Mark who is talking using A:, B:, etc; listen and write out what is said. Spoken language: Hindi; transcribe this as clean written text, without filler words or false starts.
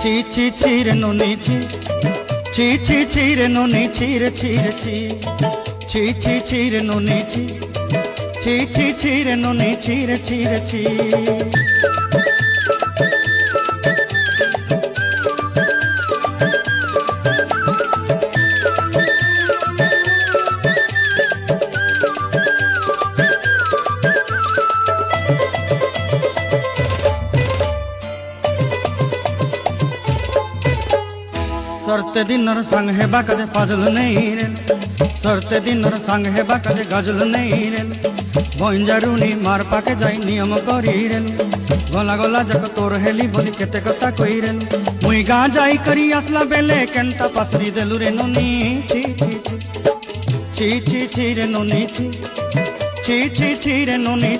A: ছি ছি ছি রে নুনি ছি ছি ছি ছি রে নুনি ছি রে ছি রে ছি ছি ছি ছি রে নুনি ছি ছি ছি ছি রে নুনি ছি রে ছি রে ছি। सरते दिनर संग है बाकाजे फाजल नहीं रे सरते दिनर संग है बाकाजे गजल नहीं रे बंजारुनी मार पाके जाई नियम करी रे गला गला जक तोर हेली बोली केते कथा कई रे मुई गा जाई करी आसला बेले केनता पासरी देलु रे नुनी छी छी छी छी छी छी रे नुनी छी छी छी छी रे नुनी।